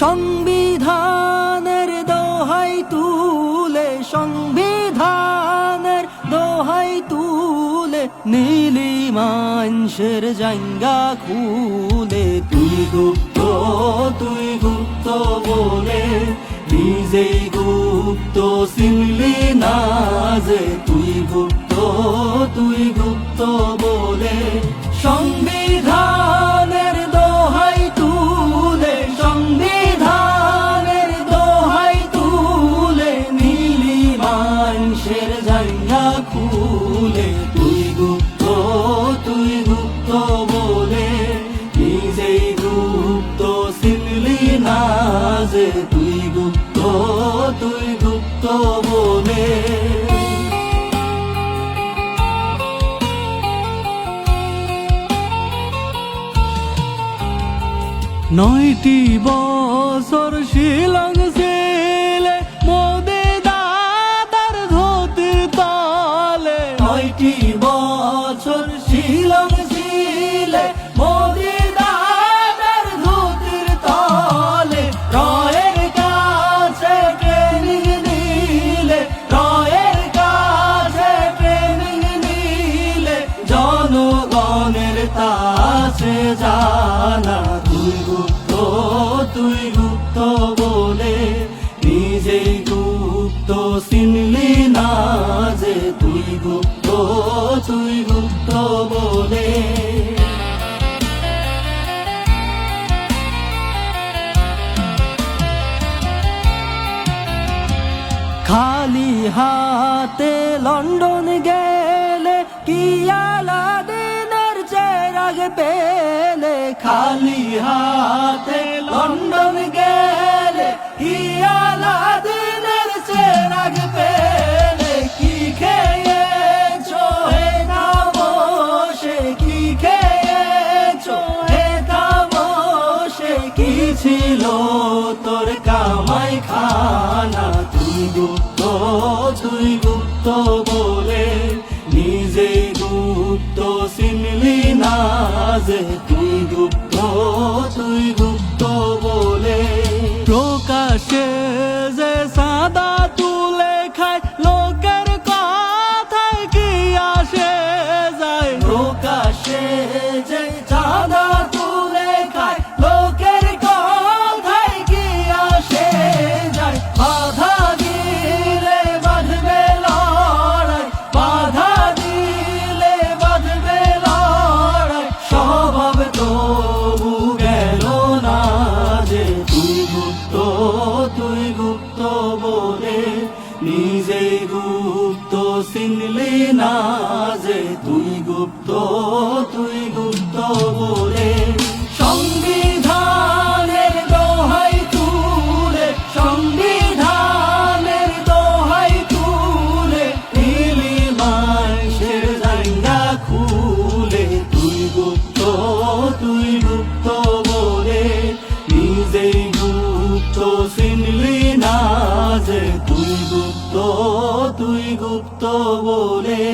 সংবিধানের দোহাই তুলে, সংবিধানের দোহাই তুলে নীলি মানুষের জাঙ্গা খুলে। তুই গুপ্ত বলে নিজেই গুপ্ত চিনলি না যে, তুই গুপ্ত বলে সংবিধানের দোহাই তুলে, সংবিধানের দোহাই তুলে নীলি মানুষের জাঙ্গা খুলে। তুই গুপ্ত বলে নিজেই গুপ্ত চিনলি না যে, তুই গুপ্ত বলে। নয়টি বছর শিলং ছিলে মোদি দাদার ধুতির তলে, নয়টি বছর শিলং ছিলে মোদি দাদার ধুতির তলে। রয়ের কাছে ট্রেনিং নিলে, রয়ের কাছে ট্রেনিং নিলে জনগণের কাছে জানা। তুই গুপ্ত বলে নিজেই গুপ্ত চিনলি না যে, তুই গুপ্ত বলে। খালি হাতে লন্ডন গেলে কি আলাদিনের চেরাগ পেলে, খালি হাতে লন্ডন গেলে কি আলাদিনের চেরাগ পেলে। কি খেয়েছো হে খামোশে, কি খেয়েছো হে খামোশে, কি ছিল তোর কামাই খানা। তুই গুপ্ত বলে নিজেই গুপ্ত চিনলি না যে, তুই গুপ্ত বলে। প্রকাশে যে সাদা তুলে খায় লোকের কথায় কি আসে যায়, প্রকাশে যে চাঁদা তুলে খায় লোকের কথায় কি আসে যায়। বাধা দিলে বাঁধবে লড়াই, বাধা দিলে বাঁধবে লড়াই, স্বভাব তবু গেল না যে, তুই গুপ্ত বলে নিজেই গুপ্ত চিনলি না যে, তুই গুপ্ত বলে। সংবিধানের দোহাই তুলে, সংবিধানের দোহাই তুলে নীলি মানুষের জাঙ্গা খুলে। তুই গুপ্ত বলে নিজেই গুপ্ত চিনলি না যে, তুই গুপ্ত বলে।